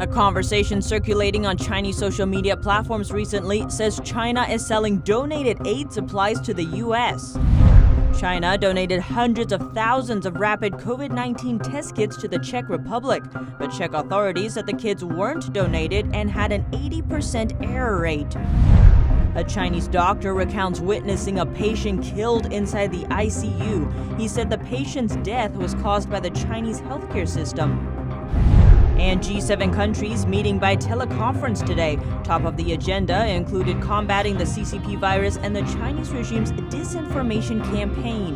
A conversation circulating on Chinese social media platforms recently says China is selling donated aid supplies to the U.S. China donated hundreds of thousands of rapid COVID-19 test kits to the Czech Republic, but Czech authorities said the kits weren't donated and had an 80% error rate. A Chinese doctor recounts witnessing a patient killed inside the ICU. He said the patient's death was caused by the Chinese healthcare system. And G7 countries meeting by teleconference today. Top of the agenda included combating the CCP virus and the Chinese regime's disinformation campaign.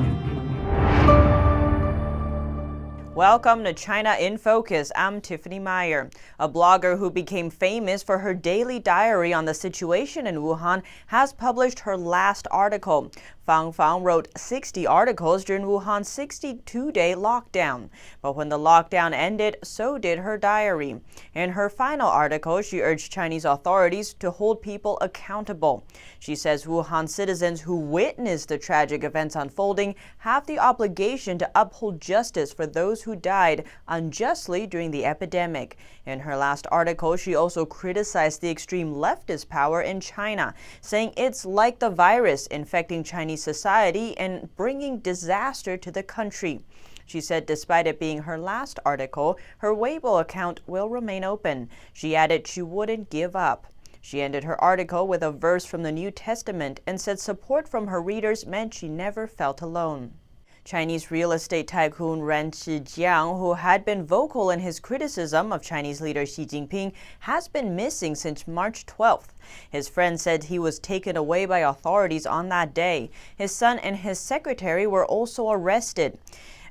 Welcome to China in Focus. I'm Tiffany Meyer. A blogger who became famous for her daily diary on the situation in Wuhan has published her last article. Fang Fang wrote 60 articles during Wuhan's 62-day lockdown. But when the lockdown ended, so did her diary. In her final article, she urged Chinese authorities to hold people accountable. She says Wuhan citizens who witnessed the tragic events unfolding have the obligation to uphold justice for those who died unjustly during the epidemic. In her last article, she also criticized the extreme leftist power in China, saying it's like the virus infecting Chinese society and bringing disaster to the country. She said despite it being her last article, her Weibo account will remain open. She added she wouldn't give up. She ended her article with a verse from the New Testament and said support from her readers meant she never felt alone. Chinese real estate tycoon Ren Zhijiang, who had been vocal in his criticism of Chinese leader Xi Jinping, has been missing since March 12th. His friend said he was taken away by authorities on that day. His son and his secretary were also arrested.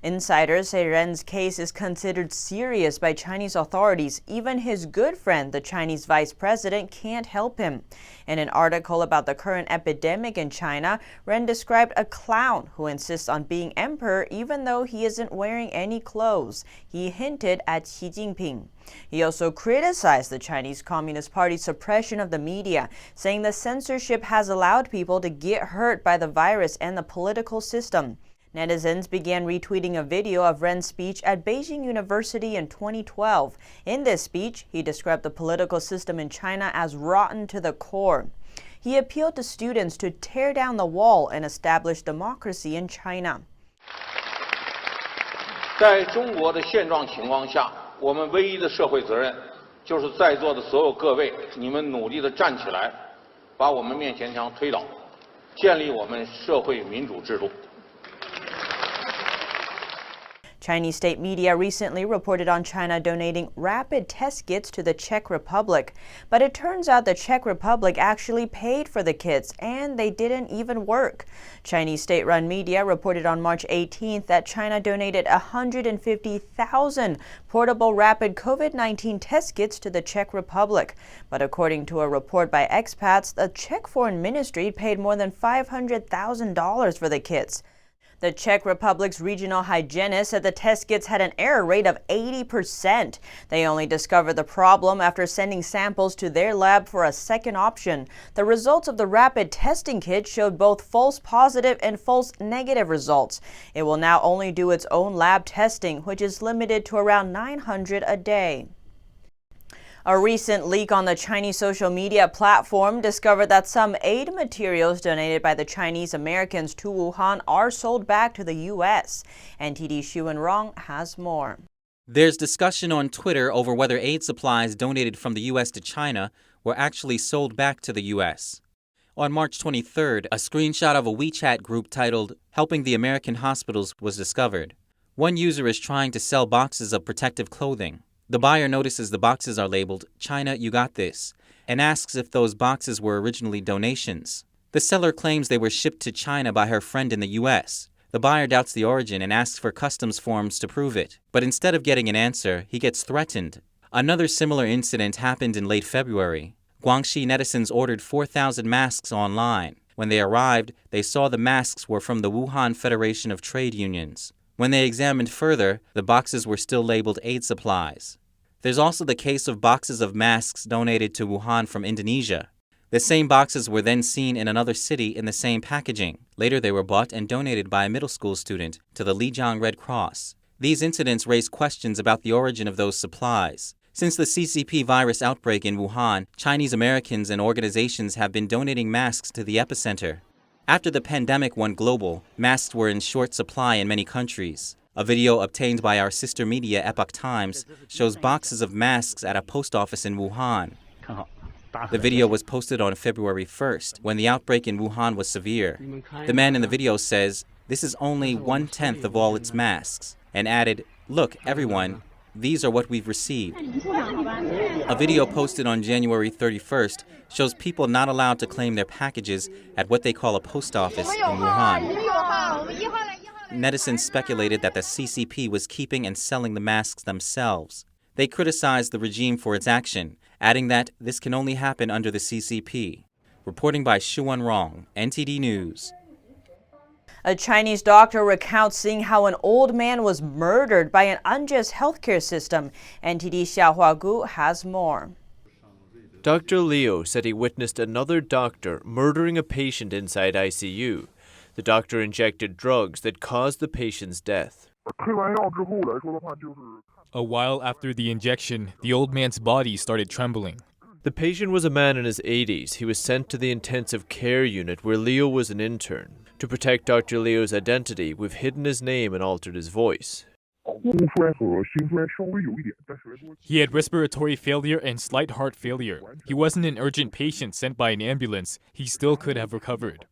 Insiders say Ren's case is considered serious by Chinese authorities. Even his good friend, the Chinese vice president, can't help him. In an article about the current epidemic in China, Ren described a clown who insists on being emperor even though he isn't wearing any clothes. He hinted at Xi Jinping. He also criticized the Chinese Communist Party's suppression of the media, saying the censorship has allowed people to get hurt by the virus and the political system. Netizens began retweeting a video of Ren's speech at Beijing University in 2012. In this speech, he described the political system in China as rotten to the core. He appealed to students to tear down the wall and establish democracy in China. 在中国的现状情况下，我们唯一的社会责任就是在座的所有各位，你们努力地站起来，把我们面前墙推倒，建立我们社会民主制度。 Chinese state media recently reported on China donating rapid test kits to the Czech Republic. But it turns out the Czech Republic actually paid for the kits, and they didn't even work. Chinese state-run media reported on March 18th that China donated 150,000 portable rapid COVID-19 test kits to the Czech Republic. But according to a report by expats, the Czech Foreign Ministry paid more than $500,000 for the kits. The Czech Republic's regional hygienist said the test kits had an error rate of 80%. They only discovered the problem after sending samples to their lab for a second option. The results of the rapid testing kit showed both false positive and false negative results. It will now only do its own lab testing, which is limited to around 900 a day. A recent leak on the Chinese social media platform discovered that some aid materials donated by the Chinese Americans to Wuhan are sold back to the U.S. NTD Xu Rong has more. There's discussion on Twitter over whether aid supplies donated from the U.S. to China were actually sold back to the U.S. On March 23rd, a screenshot of a WeChat group titled Helping the American Hospitals was discovered. One user is trying to sell boxes of protective clothing. The buyer notices the boxes are labeled, "China, you got this," and asks if those boxes were originally donations. The seller claims they were shipped to China by her friend in the U.S. The buyer doubts the origin and asks for customs forms to prove it. But instead of getting an answer, he gets threatened. Another similar incident happened in late February. Guangxi netizens ordered 4,000 masks online. When they arrived, they saw the masks were from the Wuhan Federation of Trade Unions. When they examined further, the boxes were still labeled aid supplies. There's also the case of boxes of masks donated to Wuhan from Indonesia. The same boxes were then seen in another city in the same packaging. Later they were bought and donated by a middle school student to the Lijiang Red Cross. These incidents raise questions about the origin of those supplies. Since the CCP virus outbreak in Wuhan, Chinese Americans and organizations have been donating masks to the epicenter. After the pandemic went global, masks were in short supply in many countries. A video obtained by our sister media Epoch Times shows boxes of masks at a post office in Wuhan. The video was posted on February 1st, when the outbreak in Wuhan was severe. The man in the video says, "This is only 1/10 of all its masks," and added, "Look, everyone, these are what we've received." A video posted on January 31st shows people not allowed to claim their packages at what they call a post office in Wuhan. Netizens speculated that the CCP was keeping and selling the masks themselves. They criticized the regime for its action, adding that this can only happen under the CCP. Reporting by Shuan Rong, NTD News. A Chinese doctor recounts seeing how an old man was murdered by an unjust healthcare system. NTD Xiaohua Gu has more. Dr. Liu said he witnessed another doctor murdering a patient inside ICU. The doctor injected drugs that caused the patient's death. A while after the injection, the old man's body started trembling. The patient was a man in his 80s. He was sent to the intensive care unit where Liu was an intern. To protect Dr. Liu's identity, we've hidden his name and altered his voice. He had respiratory failure and slight heart failure. He wasn't an urgent patient sent by an ambulance. He still could have recovered.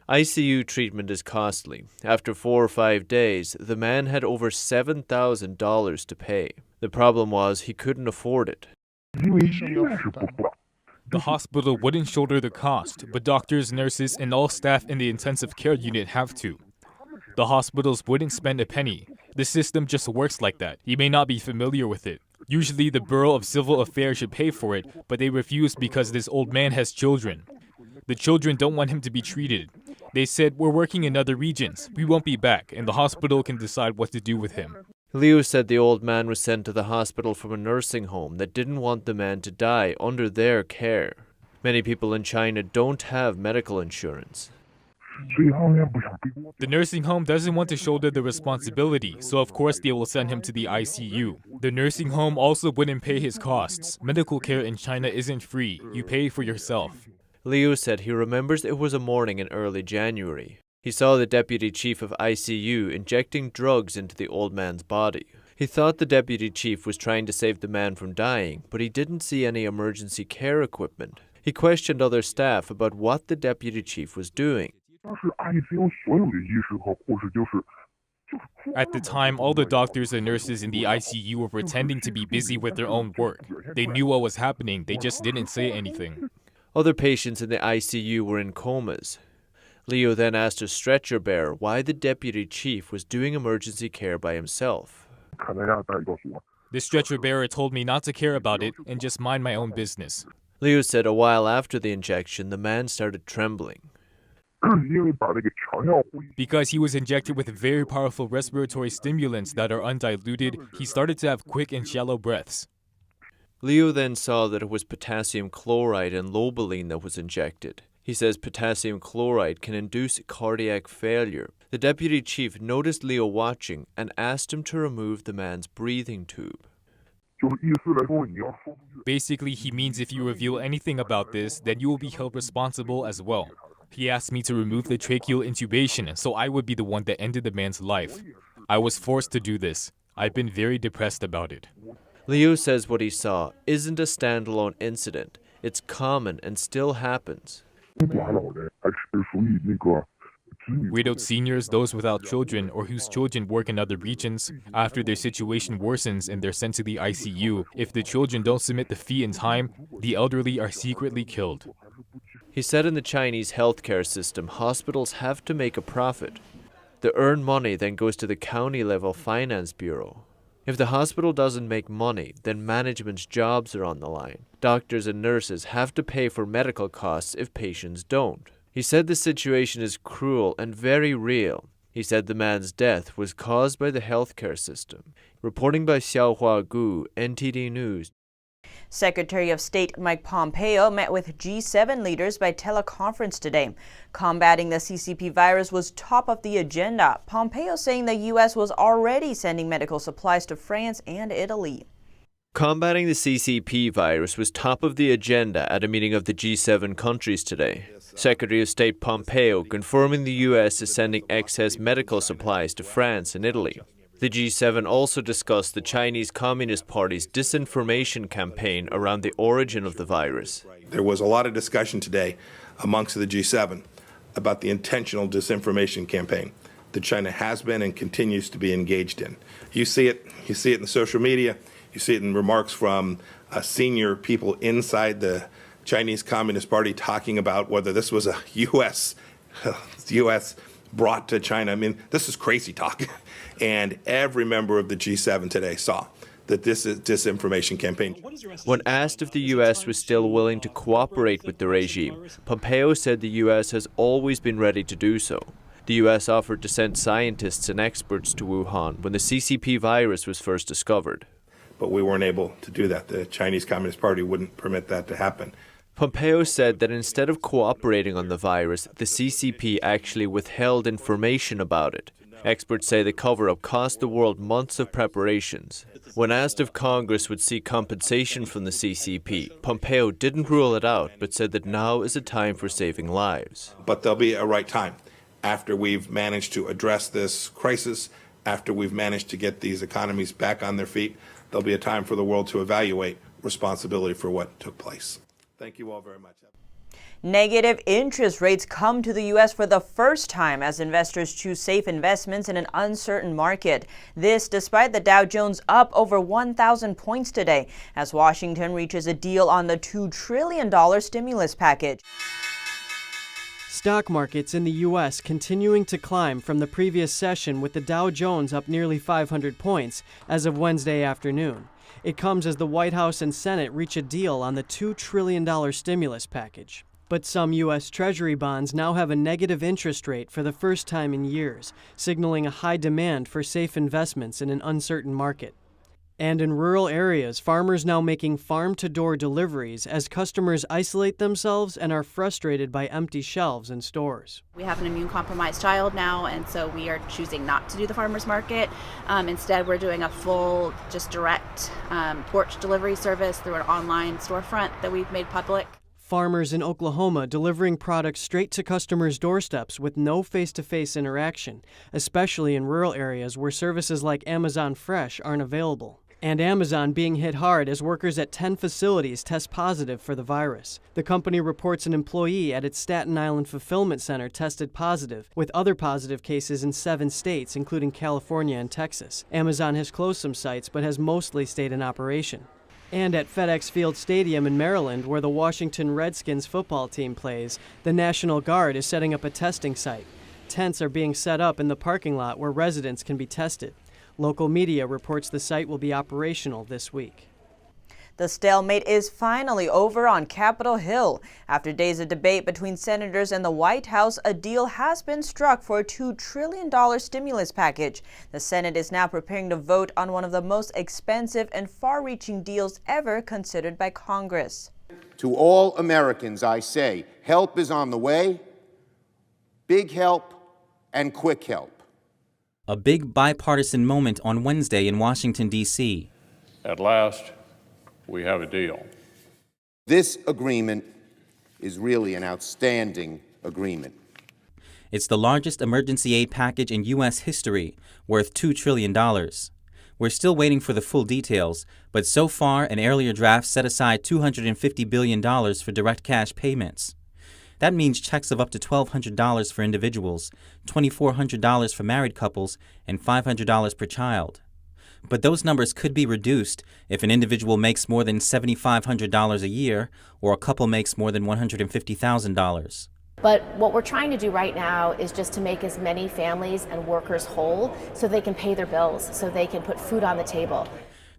ICU treatment is costly. After 4 or 5 days, the man had over $7,000 to pay. The problem was he couldn't afford it. The hospital wouldn't shoulder the cost, but doctors, nurses, and all staff in the intensive care unit have to. The hospitals wouldn't spend a penny. The system just works like that. You may not be familiar with it. Usually the Bureau of Civil Affairs should pay for it, but they refuse because this old man has children. The children don't want him to be treated. They said, "We're working in other regions. We won't be back, and the hospital can decide what to do with him." Liu said the old man was sent to the hospital from a nursing home that didn't want the man to die under their care. Many people in China don't have medical insurance. The nursing home doesn't want to shoulder the responsibility, so of course they will send him to the ICU. The nursing home also wouldn't pay his costs. Medical care in China isn't free. You pay for yourself. Liu said he remembers it was a morning in early January. He saw the deputy chief of ICU injecting drugs into the old man's body. He thought the deputy chief was trying to save the man from dying, but he didn't see any emergency care equipment. He questioned other staff about what the deputy chief was doing. At the time, all the doctors and nurses in the ICU were pretending to be busy with their own work. They knew what was happening, they just didn't say anything. Other patients in the ICU were in comas. Liu then asked a stretcher bearer why the deputy chief was doing emergency care by himself. The stretcher bearer told me not to care about it and just mind my own business. Liu said a while after the injection, the man started trembling. Because he was injected with very powerful respiratory stimulants that are undiluted, he started to have quick and shallow breaths. Liu then saw that it was potassium chloride and lobeline that was injected. He says potassium chloride can induce cardiac failure. The deputy chief noticed Liu watching and asked him to remove the man's breathing tube. Basically, he means if you reveal anything about this, then you will be held responsible as well. He asked me to remove the tracheal intubation, so I would be the one that ended the man's life. I was forced to do this. I've been very depressed about it. Liu says what he saw isn't a standalone incident. It's common and still happens. Widowed seniors, those without children, or whose children work in other regions, after their situation worsens and they're sent to the ICU, if the children don't submit the fee in time, the elderly are secretly killed. He said in the Chinese healthcare system, hospitals have to make a profit. The earned money then goes to the county-level finance bureau. If the hospital doesn't make money, then management's jobs are on the line. Doctors and nurses have to pay for medical costs if patients don't. He said the situation is cruel and very real. He said the man's death was caused by the healthcare system. Reporting by Xiaohua Gu, NTD News. Secretary of State Mike Pompeo met with G7 leaders by teleconference today. Combating the CCP virus was top of the agenda. Pompeo saying the U.S. was already sending medical supplies to France and Italy. Combating the CCP virus was top of the agenda at a meeting of the G7 countries today. Secretary of State Pompeo confirming the U.S. is sending excess medical supplies to France and Italy. The G7 also discussed the Chinese Communist Party's disinformation campaign around the origin of the virus. There was a lot of discussion today amongst the G7 about the intentional disinformation campaign that China has been and continues to be engaged in. You see it in the social media, you see it in remarks from senior people inside the Chinese Communist Party talking about whether this was a U.S. brought to China. I mean, this is crazy talk. And every member of the G7 today saw that this is disinformation campaign. When asked if the U.S. was still willing to cooperate with the regime, Pompeo said the U.S. has always been ready to do so. The U.S. offered to send scientists and experts to Wuhan when the CCP virus was first discovered. But we weren't able to do that. The Chinese Communist Party wouldn't permit that to happen. Pompeo said that instead of cooperating on the virus, the CCP actually withheld information about it. Experts say the cover-up cost the world months of preparations. When asked if Congress would seek compensation from the CCP, Pompeo didn't rule it out, but said that now is a time for saving lives. But there'll be a right time after we've managed to address this crisis, after we've managed to get these economies back on their feet. There'll be a time for the world to evaluate responsibility for what took place. Thank you all very much. Negative interest rates come to the U.S. for the first time as investors choose safe investments in an uncertain market. This despite the Dow Jones up over 1,000 points today as Washington reaches a deal on the $2 trillion stimulus package. Stock markets in the U.S. continuing to climb from the previous session with the Dow Jones up nearly 500 points as of Wednesday afternoon. It comes as the White House and Senate reach a deal on the $2 trillion stimulus package. But some U.S. Treasury bonds now have a negative interest rate for the first time in years, signaling a high demand for safe investments in an uncertain market. And in rural areas, farmers now making farm-to-door deliveries as customers isolate themselves and are frustrated by empty shelves in stores. We have an immune-compromised child now, and so we are choosing not to do the farmers market. Instead, we're doing a full, just direct porch delivery service through an online storefront that we've made public. Farmers in Oklahoma delivering products straight to customers' doorsteps with no face-to-face interaction, especially in rural areas where services like Amazon Fresh aren't available. And Amazon being hit hard as workers at 10 facilities test positive for the virus. The company reports an employee at its Staten Island fulfillment center tested positive, with other positive cases in 7 states, including California and Texas. Amazon has closed some sites, but has mostly stayed in operation. And at FedEx Field Stadium in Maryland, where the Washington Redskins football team plays, the National Guard is setting up a testing site. Tents are being set up in the parking lot where residents can be tested. Local media reports the site will be operational this week. The stalemate is finally over on Capitol Hill. After days of debate between senators and the White House, a deal has been struck for a $2 trillion stimulus package. The Senate is now preparing to vote on one of the most expensive and far-reaching deals ever considered by Congress. To all Americans, I say, help is on the way, big help and quick help. A big bipartisan moment on Wednesday in Washington, D.C. At last, we have a deal. This agreement is really an outstanding agreement. It's the largest emergency aid package in U.S. history, worth $2 trillion. We're still waiting for the full details, but so far an earlier draft set aside $250 billion for direct cash payments. That means checks of up to $1,200 for individuals, $2,400 for married couples, and $500 per child. But those numbers could be reduced if an individual makes more than $7,500 a year or a couple makes more than $150,000. But what we're trying to do right now is just to make as many families and workers whole so they can pay their bills, so they can put food on the table.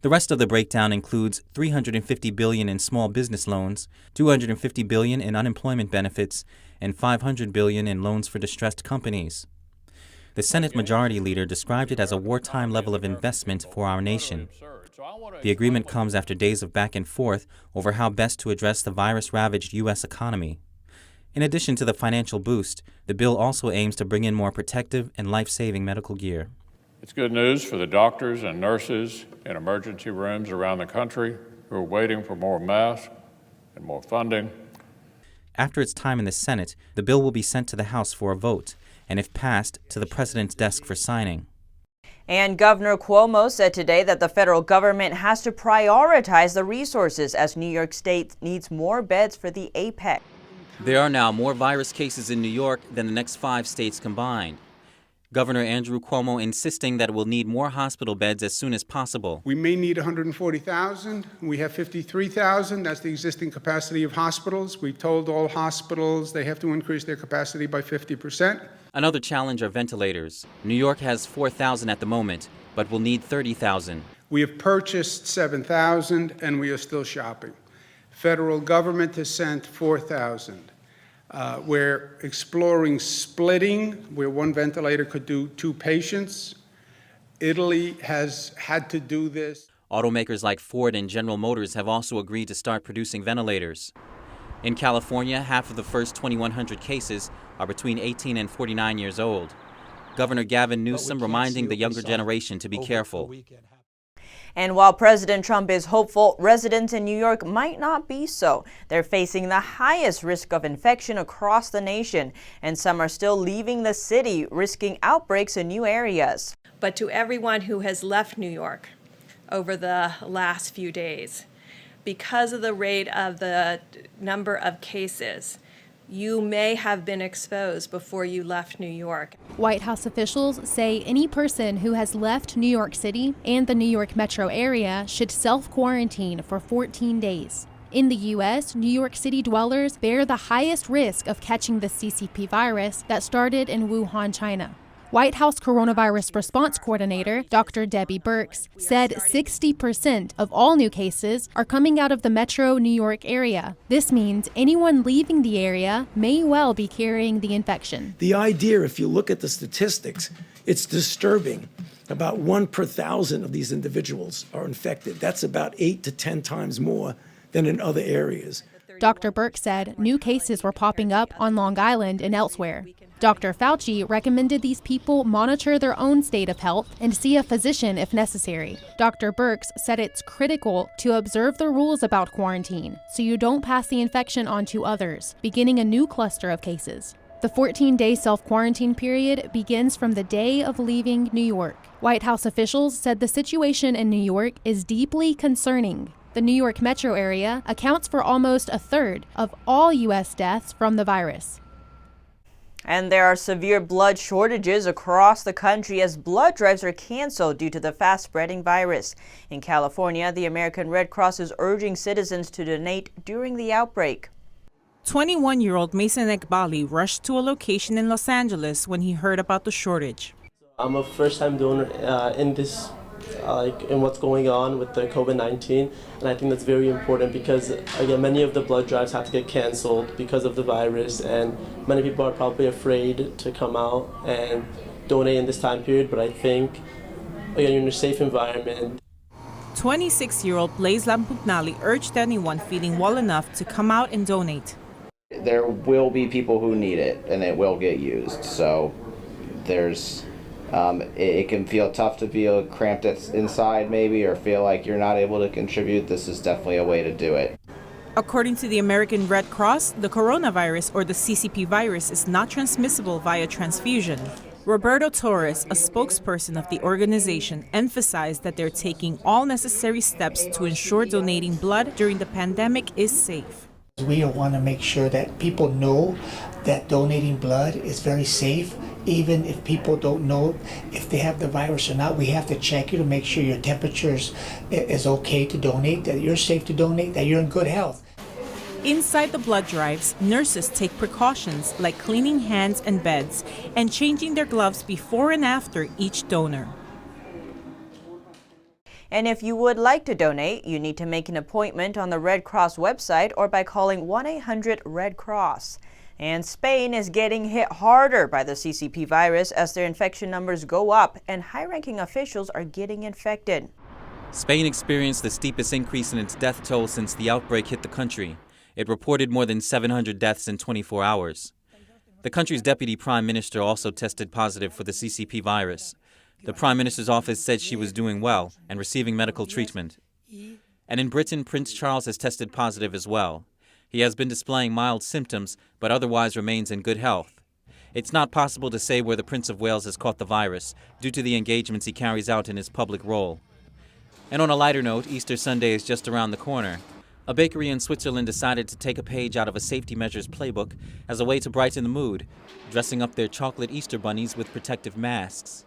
The rest of the breakdown includes $350 billion in small business loans, $250 billion in unemployment benefits, and $500 billion in loans for distressed companies. The Senate Majority Leader described it as a wartime level of investment for our nation. The agreement comes after days of back and forth over how best to address the virus-ravaged U.S. economy. In addition to the financial boost, the bill also aims to bring in more protective and life-saving medical gear. It's good news for the doctors and nurses in emergency rooms around the country who are waiting for more masks and more funding. After its time in the Senate, the bill will be sent to the House for a vote, and if passed, to the president's desk for signing. And Governor Cuomo said today that the federal government has to prioritize the resources as New York State needs more beds for the apex. There are now more virus cases in New York than the next 5 states combined. Governor Andrew Cuomo insisting that it will need more hospital beds as soon as possible. We may need 140,000. We have 53,000. That's the existing capacity of hospitals. We told all hospitals they have to increase their capacity by 50%. Another challenge are ventilators. New York has 4,000 at the moment, but will need 30,000. We have purchased 7,000, and we are still shopping. Federal government has sent 4,000. We're exploring splitting, where one ventilator could do 2 patients. Italy has had to do this. Automakers like Ford and General Motors have also agreed to start producing ventilators. In California, half of the first 2,100 cases are between 18 and 49 years old. Governor Gavin Newsom reminding the younger generation to be careful. And while President Trump is hopeful, residents in New York might not be so. They're facing the highest risk of infection across the nation, and some are still leaving the city, risking outbreaks in new areas. But to everyone who has left New York over the last few days, because of the rate of the number of cases, you may have been exposed before you left New York. White House officials say any person who has left New York City and the New York metro area should self-quarantine for 14 days. In the U.S., New York City dwellers bear the highest risk of catching the CCP virus that started in Wuhan, China. White House Coronavirus Response Coordinator Dr. Debbie Birx said 60% of all new cases are coming out of the metro New York area. This means anyone leaving the area may well be carrying the infection. The idea, if you look at the statistics, it's disturbing. About 1 per 1,000 of these individuals are infected. That's about 8 to 10 times more than in other areas. Dr. Birx said new cases were popping up on Long Island and elsewhere. Dr. Fauci recommended these people monitor their own state of health and see a physician if necessary. Dr. Birx said it's critical to observe the rules about quarantine so you don't pass the infection on to others, beginning a new cluster of cases. The 14-day self-quarantine period begins from the day of leaving New York. White House officials said the situation in New York is deeply concerning. The New York metro area accounts for almost a third of all U.S. deaths from the virus. And there are severe blood shortages across the country as blood drives are canceled due to the fast-spreading virus. In California, the American Red Cross is urging citizens to donate during the outbreak. 21-year-old Mason Ekbali rushed to a location in Los Angeles when he heard about the shortage. I'm a first-time donor in this in what's going on with the COVID-19, and I think that's very important because, again, many of the blood drives have to get canceled because of the virus, and many people are probably afraid to come out and donate in this time period, but I think, again, you're in a safe environment. 26-year-old Blaise Lampugnali urged anyone feeling well enough to come out and donate. There will be people who need it, and it will get used, so there's it can feel tough to feel cramped inside maybe, or feel like you're not able to contribute. This is definitely a way to do it. According to the American Red Cross, the coronavirus, or the CCP virus, is not transmissible via transfusion. Roberto Torres, a spokesperson of the organization, emphasized that they're taking all necessary steps to ensure donating blood during the pandemic is safe. We want to make sure that people know that donating blood is very safe. Even if people don't know if they have the virus or not, we have to check you to make sure your temperature is okay to donate, that you're safe to donate, that you're in good health. Inside the blood drives, nurses take precautions like cleaning hands and beds and changing their gloves before and after each donor. And if you would like to donate, you need to make an appointment on the Red Cross website or by calling 1-800-RED-CROSS. And Spain is getting hit harder by the CCP virus as their infection numbers go up and high-ranking officials are getting infected. Spain experienced the steepest increase in its death toll since the outbreak hit the country. It reported more than 700 deaths in 24 hours. The country's deputy prime minister also tested positive for the CCP virus. The Prime Minister's office said she was doing well and receiving medical treatment. And in Britain, Prince Charles has tested positive as well. He has been displaying mild symptoms, but otherwise remains in good health. It's not possible to say where the Prince of Wales has caught the virus due to the engagements he carries out in his public role. And on a lighter note, Easter Sunday is just around the corner. A bakery in Switzerland decided to take a page out of a safety measures playbook as a way to brighten the mood, dressing up their chocolate Easter bunnies with protective masks.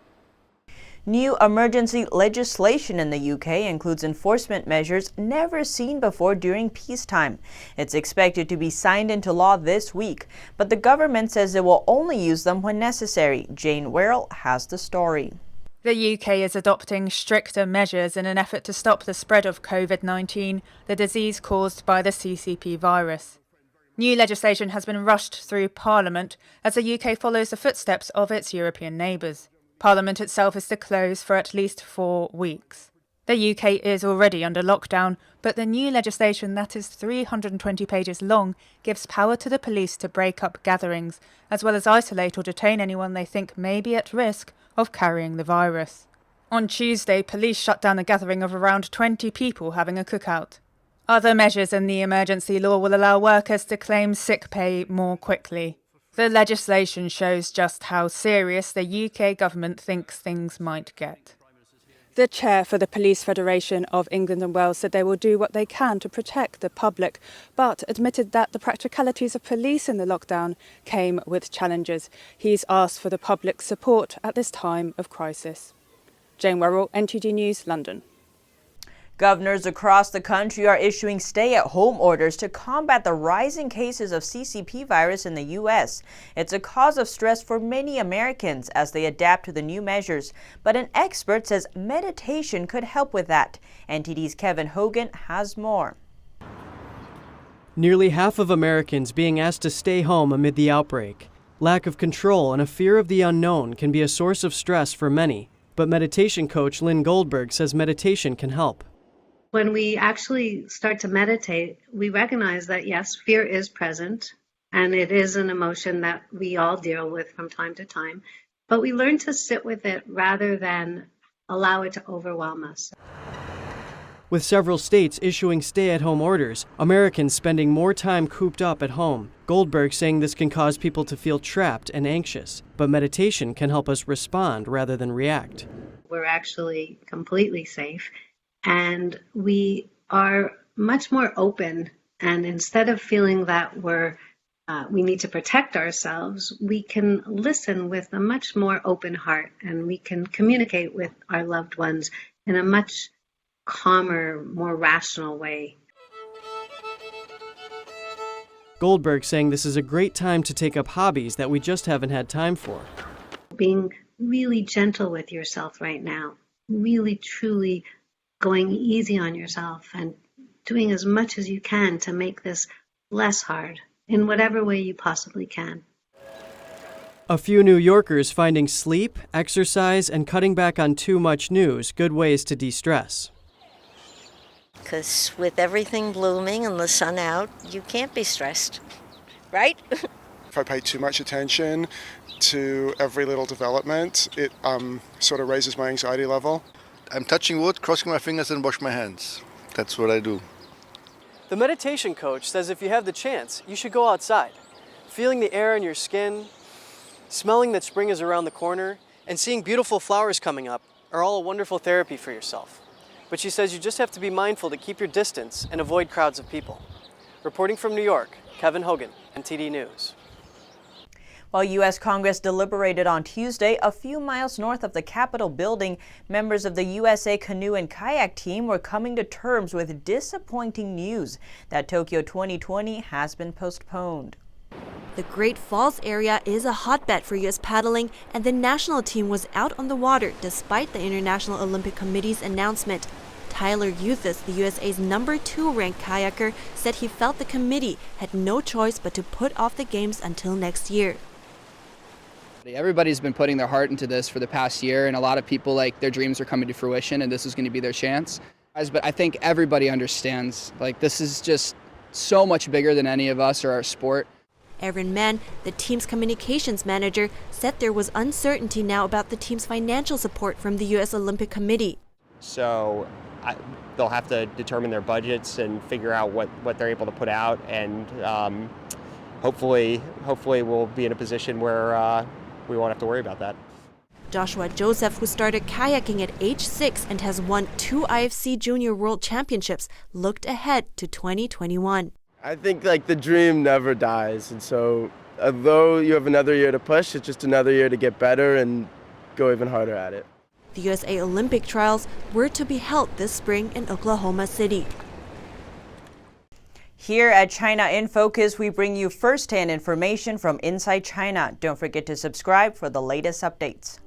New emergency legislation in the UK includes enforcement measures never seen before during peacetime. It's expected to be signed into law this week, but the government says it will only use them when necessary. Jane Werrell has the story. The UK is adopting stricter measures in an effort to stop the spread of COVID-19, the disease caused by the CCP virus. New legislation has been rushed through Parliament as the UK follows the footsteps of its European neighbours. Parliament itself is to close for at least 4 weeks. The UK is already under lockdown, but the new legislation that is 320 pages long gives power to the police to break up gatherings, as well as isolate or detain anyone they think may be at risk of carrying the virus. On Tuesday, police shut down a gathering of around 20 people having a cookout. Other measures in the emergency law will allow workers to claim sick pay more quickly. The legislation shows just how serious the UK government thinks things might get. The chair for the Police Federation of England and Wales said they will do what they can to protect the public, but admitted that the practicalities of police in the lockdown came with challenges. He's asked for the public's support at this time of crisis. Jane Werrell, NTD News, London. Governors across the country are issuing stay-at-home orders to combat the rising cases of CCP virus in the U.S. It's a cause of stress for many Americans as they adapt to the new measures, but an expert says meditation could help with that. NTD's Kevin Hogan has more. Nearly half of Americans being asked to stay home amid the outbreak. Lack of control and a fear of the unknown can be a source of stress for many, but meditation coach Lynn Goldberg says meditation can help. When we actually start to meditate, we recognize that, yes, fear is present, and it is an emotion that we all deal with from time to time, but we learn to sit with it rather than allow it to overwhelm us. With several states issuing stay-at-home orders, Americans spending more time cooped up at home. Goldberg saying this can cause people to feel trapped and anxious, but meditation can help us respond rather than react. We're actually completely safe. And we are much more open, and instead of feeling that we need to protect ourselves, we can listen with a much more open heart, and we can communicate with our loved ones in a much calmer, more rational way. Goldberg saying this is a great time to take up hobbies that we just haven't had time for. Being really gentle with yourself right now, really, truly going easy on yourself and doing as much as you can to make this less hard in whatever way you possibly can. A few New Yorkers finding sleep, exercise, and cutting back on too much news good ways to de-stress. Because with everything blooming and the sun out, you can't be stressed, right? If I pay too much attention to every little development, it sort of raises my anxiety level. I'm touching wood, crossing my fingers, and wash my hands. That's what I do. The meditation coach says if you have the chance, you should go outside. Feeling the air in your skin, smelling that spring is around the corner, and seeing beautiful flowers coming up are all a wonderful therapy for yourself. But she says you just have to be mindful to keep your distance and avoid crowds of people. Reporting from New York, Kevin Hogan, NTD News. While U.S. Congress deliberated on Tuesday, a few miles north of the Capitol building, members of the USA Canoe and Kayak team were coming to terms with disappointing news that Tokyo 2020 has been postponed. The Great Falls area is a hotbed for U.S. paddling, and the national team was out on the water despite the International Olympic Committee's announcement. Tyler Euthus, the USA's #2 ranked kayaker, said he felt the committee had no choice but to put off the games until next year. Everybody's been putting their heart into this for the past year, and a lot of people, their dreams are coming to fruition, and this is going to be their chance. But I think everybody understands, this is just so much bigger than any of us or our sport. Erin Mann, the team's communications manager, said there was uncertainty now about the team's financial support from the U.S. Olympic Committee. So they'll have to determine their budgets and figure out what they're able to put out, and hopefully we'll be in a position where we won't have to worry about that. Joshua Joseph, who started kayaking at age 6 and has won 2 IFC Junior World Championships, looked ahead to 2021. I think the dream never dies, and so although you have another year to push, it's just another year to get better and go even harder at it. The USA Olympic trials were to be held this spring in Oklahoma City. Here at China in Focus, we bring you first-hand information from inside China. Don't forget to subscribe for the latest updates.